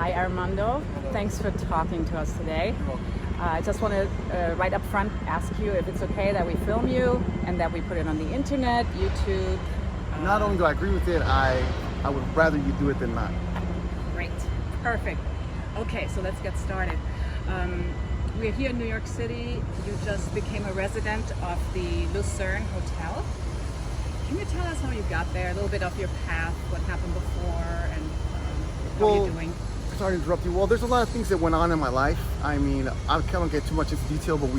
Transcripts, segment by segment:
Hi, Armando. Thanks for talking to us today. I just want to right up front ask you if it's okay that we film you and that we put it on the internet, YouTube. Not only do I agree with it, I would rather you do it than not. Great. Perfect. Okay, so let's get started. We're here in New York City. You just became a resident of the Lucerne Hotel. Can you tell us how you got there, a little bit of your path, what happened before, and how you're doing? Sorry to interrupt you. Well, there's a lot of things that went on in my life. I mean, I can't get too much into detail, but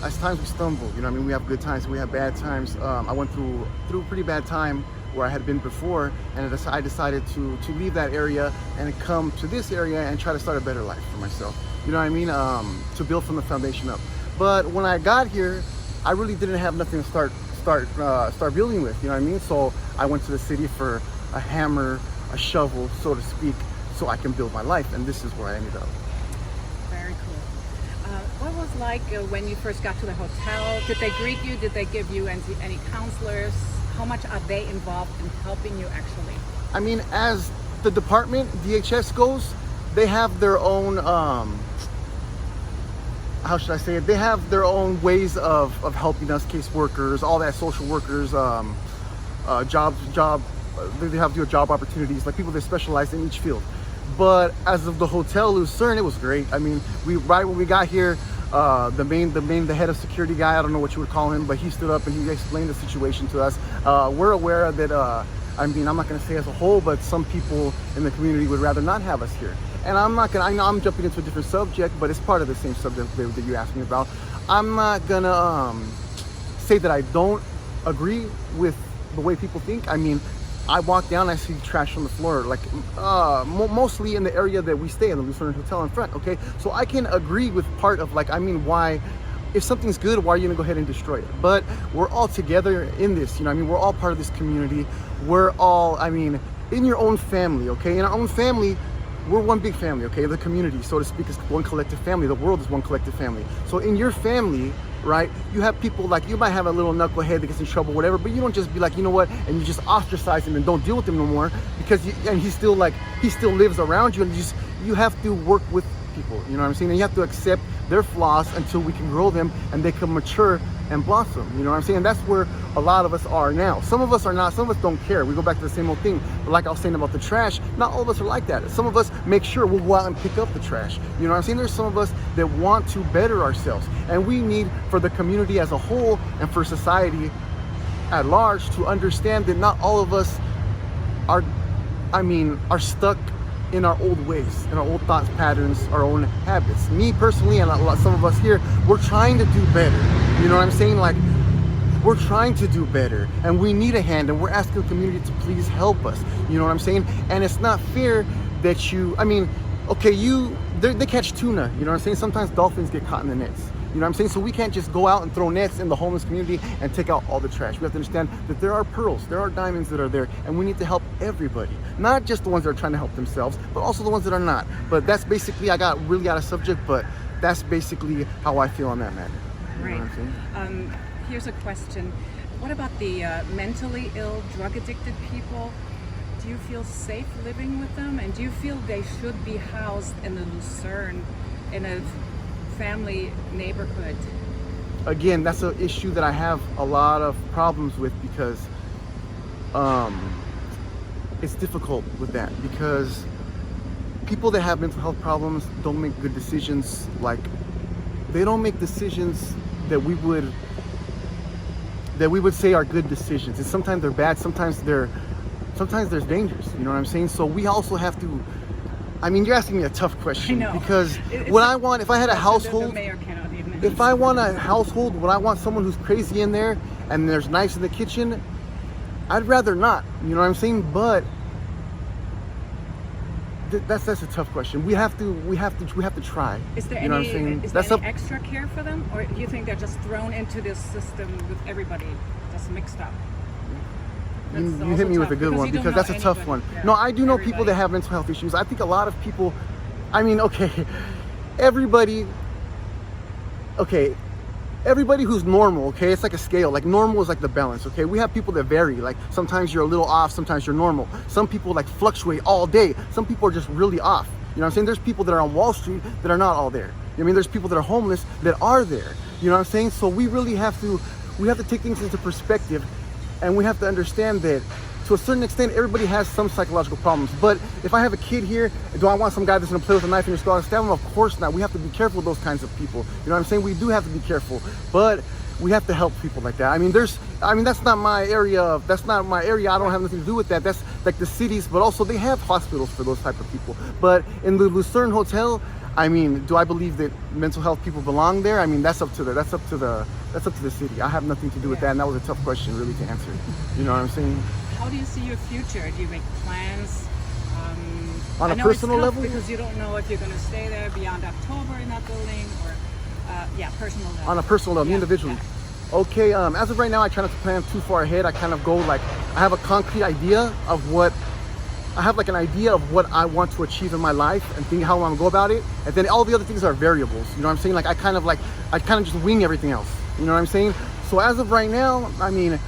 at times we stumble. You know what I mean? We have good times, we have bad times. I went through a pretty bad time where I had been before, and I decided to leave that area and come to this area and try to start a better life for myself. You know what I mean? To build from the foundation up. But when I got here, I really didn't have nothing to start building with. You know what I mean? So I went to the city for a hammer, a shovel, so to speak, so I can build my life, and this is where I ended up. Very cool. What was like when you first got to the hotel? Did they greet you? Did they give you any counselors? How much are they involved in helping you actually? I mean, as the department, DHS goes, they have their own, how should I say it? They have their own ways of helping us, caseworkers, all that, social workers, they have your job opportunities, like people that specialize in each field. But as of the Hotel Lucerne, it was great. I mean, right when we got here, the head of security guy, I don't know what you would call him, but he stood up and he explained the situation to us. We're aware that, I mean, I'm not going to say as a whole, but some people in the community would rather not have us here. And I know I'm jumping into a different subject, but it's part of the same subject that you asked me about. I'm not going to say that I don't agree with the way people think. I mean, I walk down, I see trash on the floor, like mostly in the area that we stay in, the Lucerne Hotel in front, okay? So I can agree with part of, like, I mean, why, if something's good, why are you gonna go ahead and destroy it? But we're all together in this, you know what I mean? We're all part of this community. We're all, I mean, in your own family, okay? In our own family, we're one big family, okay? The community, so to speak, is one collective family. The world is one collective family. So in your family, right, you have people, like, you might have a little knucklehead that gets in trouble, whatever, but you don't just be like, you know what, and you just ostracize him and don't deal with him no more, because he still lives around you, and you have to work with people, you know what I'm saying? And you have to accept their flaws until we can grow them and they can mature and blossom, you know what I'm saying? And that's where a lot of us are now. Some of us are not, some of us don't care. We go back to the same old thing. But like I was saying about the trash, not all of us are like that. Some of us make sure we'll go out and pick up the trash. You know what I'm saying? There's some of us that want to better ourselves. And we need, for the community as a whole and for society at large, to understand that not all of us are stuck in our old ways, in our old thoughts patterns, our own habits. Me personally, and some of us here, we're trying to do better. You know what I'm saying? Like, we're trying to do better, and we need a hand, and we're asking the community to please help us. You know what I'm saying? And it's not fair that they catch tuna. You know what I'm saying? Sometimes dolphins get caught in the nets. You know what I'm saying? So we can't just go out and throw nets in the homeless community and take out all the trash. We have to understand that there are pearls, there are diamonds that are there, and we need to help everybody. Not just the ones that are trying to help themselves, but also the ones that are not. But that's basically, I got really out of subject, but that's basically how I feel on that matter. You know what I'm saying? Here's a question. What about the mentally ill, drug-addicted people? Do you feel safe living with them? And do you feel they should be housed in the Lucerne, in a family neighborhood? Again, that's an issue that I have a lot of problems with, because it's difficult with that, because people that have mental health problems don't make good decisions. Like, they don't make decisions that we would say are good decisions. And sometimes they're bad, sometimes there's dangers, you know what I'm saying? So we also have to, I mean, you're asking me a tough question, because if I had a household, if I want a household, when I want someone who's crazy in there and there's knives in the kitchen, I'd rather not, you know what I'm saying? But that's a tough question. We have to try. Is there any extra care for them, or do you think they're just thrown into this system with everybody just mixed up? You hit me with a good one, because that's a tough one. Yeah. No, I do know people that have mental health issues. I think a lot of people, I mean, everybody who's normal, okay, it's like a scale. Like, normal is like the balance, okay? We have people that vary. Like, sometimes you're a little off, sometimes you're normal. Some people like fluctuate all day. Some people are just really off. You know what I'm saying? There's people that are on Wall Street that are not all there. You know what I mean? There's people that are homeless that are there. You know what I'm saying? So we really have to take things into perspective, and we have to understand that to a certain extent, everybody has some psychological problems. But if I have a kid here, do I want some guy that's gonna play with a knife in your skull and stab him? Of course not. We have to be careful with those kinds of people. You know what I'm saying? We do have to be careful, but we have to help people like that. I mean, that's not my area. That's not my area. I don't have nothing to do with that. That's like the cities, but also they have hospitals for those type of people. But in the Lucerne Hotel, I mean, do I believe that mental health people belong there? I mean, that's up to the city. I have nothing to do with that, and that was a tough question really to answer. You know what I'm saying? How do you see your future? Do you make plans? On a personal level? Because you don't know if you're going to stay there beyond October in that building, or personal level. On a personal level, individually. Yeah. Okay, as of right now, I try not to plan too far ahead. I kind of go like, I have a concrete idea of what I want to achieve in my life and think how I'm gonna go about it. And then all the other things are variables. You know what I'm saying? Like I kind of just wing everything else. You know what I'm saying? So as of right now, I mean,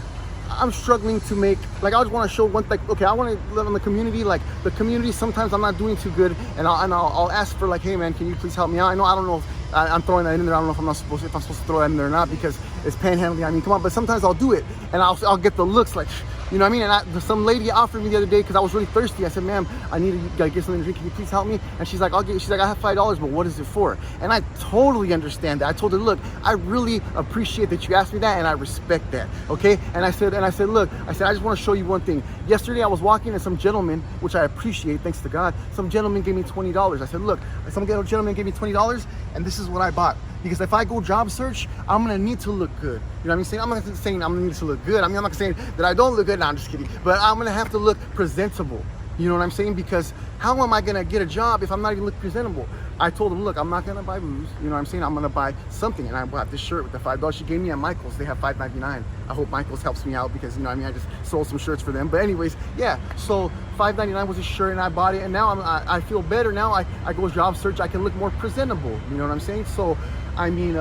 I'm struggling to make, like, I just want to show one, like, okay, I want to live in the community. Like the community, sometimes I'm not doing too good, and I'll ask for like, hey man, can you please help me out? I don't know if I'm throwing that in there. I don't know if I'm supposed to throw that in there or not, because it's panhandling. I mean, come on. But sometimes I'll do it, and I'll get the looks like, you know what I mean? And some lady offered me the other day because I was really thirsty. I said, ma'am, I need to get something to drink. Can you please help me? And she's like, I have $5, but what is it for? And I totally understand that. I told her, look, I really appreciate that you asked me that, and I respect that. Okay? And I said, look, I just want to show you one thing. Yesterday I was walking, and some gentleman, which I appreciate, thanks to God, some gentleman gave me $20. I said, look, some gentleman gave me $20, and this is what I bought. Because if I go job search, I'm gonna need to look good. You know what I'm saying? I'm not saying I'm gonna need to look good. I mean, I'm not saying that I don't look good. No, I'm just kidding. But I'm gonna have to look presentable. You know what I'm saying? Because how am I gonna get a job if I'm not even look presentable? I told him, look, I'm not gonna buy booze. You know what I'm saying? I'm gonna buy something. And I bought this shirt with the $5 she gave me at Michael's. They have $5.99. I hope Michael's helps me out because, you know what I mean? I just sold some shirts for them. But anyways, yeah. So $5.99 was a shirt, and I bought it. And now I feel better. Now I go job search. I can look more presentable. You know what I'm saying? So, I mean,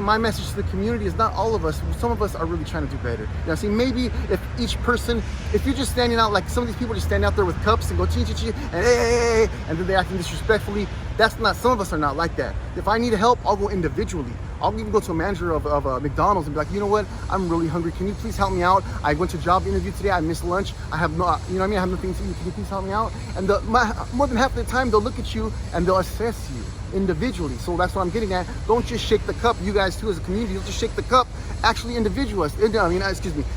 my message to the community is not all of us. Some of us are really trying to do better. You know what I'm saying? Maybe if each person, if you're just standing out, like some of these people just stand out there with cups and go chee chee chee and hey, and then they're acting disrespectfully. That's not, some of us are not like that. If I need help, I'll go individually. I'll even go to a manager of McDonald's and be like, you know what? I'm really hungry. Can you please help me out? I went to a job interview today. I missed lunch. I have no, you know what I mean? I have nothing to eat. Can you please help me out? And more than half of the time, they'll look at you and they'll assess you individually. So that's what I'm getting at. Don't just shake the cup. You guys too, as a community, you'll just shake the cup. Actually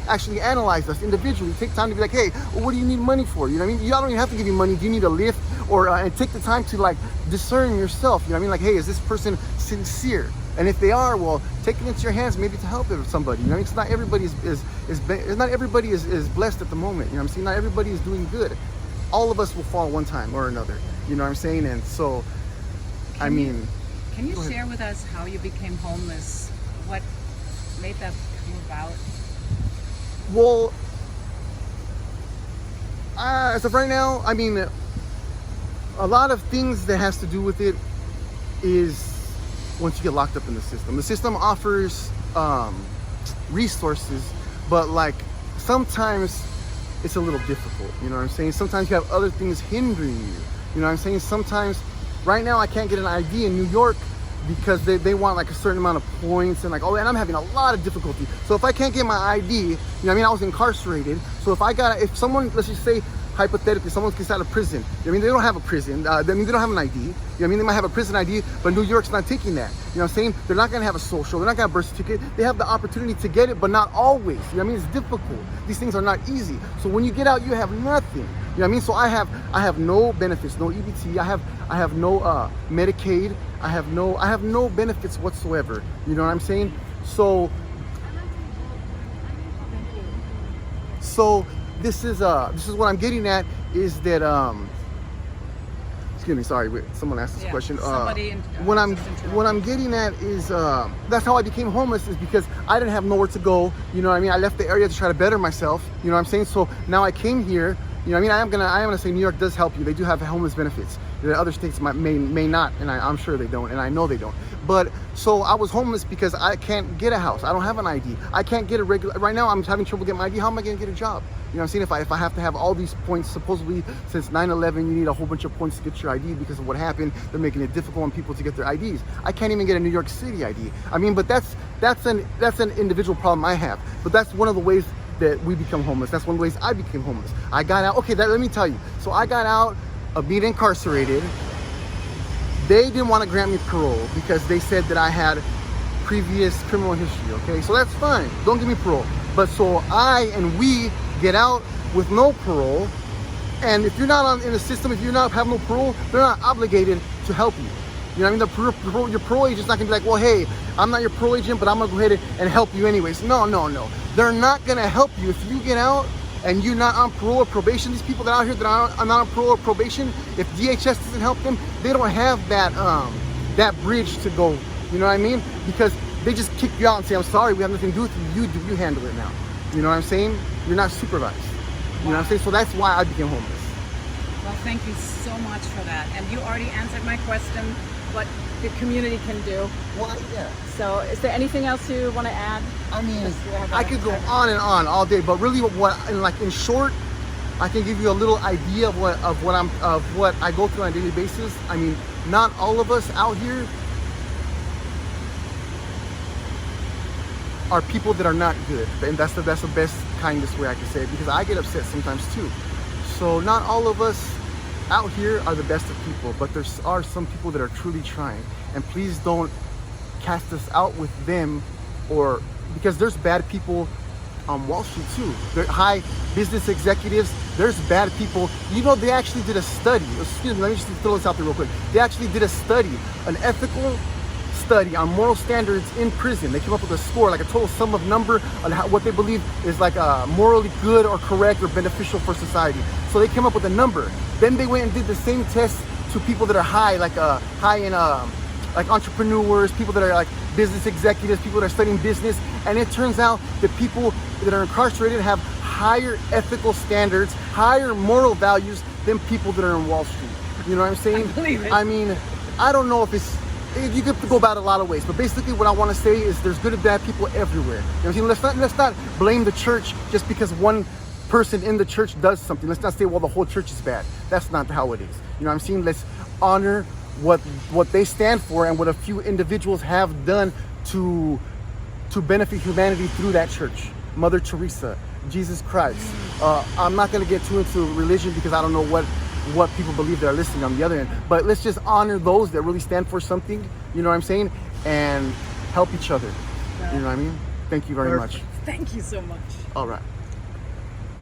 actually analyze us individually. Take time to be like, hey, well, what do you need money for? You know what I mean? Y'all don't even have to give you money. Do you need a lift? Or and take the time to like discern yourself. You know what I mean? Like, hey, is this person sincere? And if they are, well, take it into your hands maybe to help somebody. You know, it's not everybody not everybody is blessed at the moment. You know what I'm saying? Not everybody is doing good. All of us will fall one time or another. You know what I'm saying? And so, Can you share with us how you became homeless? What made that come about? Well, as of right now, I mean, a lot of things that has to do with it is once you get locked up in the system. The system offers resources, but like sometimes it's a little difficult. You know what I'm saying? Sometimes you have other things hindering you. You know what I'm saying? Sometimes, right now I can't get an ID in New York because they want like a certain amount of points and like, oh, and I'm having a lot of difficulty. So if I can't get my ID, you know what I mean? I was incarcerated. So if someone, let's just say, hypothetically, someone gets out of prison. You know what I mean? They don't have a prison. I mean, they don't have an ID. You know what I mean? They might have a prison ID, but New York's not taking that. You know what I'm saying? They're not going to have a social. They're not going to have a birth certificate. They have the opportunity to get it, but not always. You know what I mean? It's difficult. These things are not easy. So when you get out, you have nothing. You know what I mean? So I have no benefits, no EBT. I have no Medicaid. I have no benefits whatsoever. You know what I'm saying? So this is what I'm getting at is that excuse me, sorry, wait, someone asked this question. What I'm getting at is that's how I became homeless, is because I didn't have nowhere to go. You know what I mean? I left the area to try to better myself. You know what I'm saying? So now I came here. You know what I mean? I am gonna say New York does help you. They do have homeless benefits. The other states may not, and I'm sure they don't, and I know they don't. But so I was homeless because I can't get a house. I don't have an ID. I can't get a regular. Right now I'm having trouble getting my ID. How am I gonna get a job? You know what I'm saying? If I have to have all these points, supposedly since 9/11, you need a whole bunch of points to get your ID because of what happened. They're making it difficult on people to get their IDs. I can't even get a New York City ID. I mean, but that's an individual problem I have. But that's one of the ways that we become homeless. That's one of the ways I became homeless. I got out. Okay, let me tell you. So I got out of being incarcerated. They didn't want to grant me parole because they said that I had previous criminal history. Okay, so that's fine. Don't give me parole. But so we get out with no parole, and if you're not in the system, if you're not have no parole, they're not obligated to help you. You know what I mean? Your parole agent's not gonna be like, well, hey, I'm not your parole agent, but I'm gonna go ahead and help you anyways. No. They're not gonna help you if you get out and you're not on parole or probation. These people that are out here that are not on parole or probation, if DHS doesn't help them, they don't have that bridge to go. You know what I mean? Because they just kick you out and say, I'm sorry, we have nothing to do with you. You handle it now. You know what I'm saying? You're not supervised. You know what I'm saying? So that's why I became homeless. Well, thank you so much for that. And you already answered my question, what the community can do. Well, yeah. So is there anything else you want to add? I mean, I could go on and on all day, but really in short, I can give you a little idea of what I go through on a daily basis. I mean, not all of us out here are people that are not good, and that's the best kindest way I can say it, because I get upset sometimes too. So not all of us out here are the best of people, but there are some people that are truly trying, and please don't cast us out with them, or because there's bad people on Wall Street too. They're high business executives. There's bad people. You know, they actually did a study. Excuse me, let me just throw this out there real quick. They actually did a study, an ethical study on moral standards in prison. They came up with a score, like a total sum of number on what they believe is like morally good or correct or beneficial for society. So they came up with a number. Then they went and did the same test to people that are high, like high in like entrepreneurs, people that are like business executives, people that are studying business, and it turns out that people that are incarcerated have higher ethical standards, higher moral values than people that are in Wall Street. You know what I'm saying? I believe it. I mean, I don't know if you could go about it a lot of ways, but basically what I want to say is there's good and bad people everywhere. You know what I'm saying? Let's not blame the church just because one person in the church does something. Let's not say, well, the whole church is bad. That's not how it is. You know what I'm saying? Let's honor what they stand for and what a few individuals have done to benefit humanity through that church. Mother Teresa, Jesus Christ. I'm not going to get too into religion because I don't know what people believe that are listening on the other end, but let's just honor those that really stand for something, you know what I'm saying, and help each other. You know what I mean? Thank you very much. Thank you so much. All right.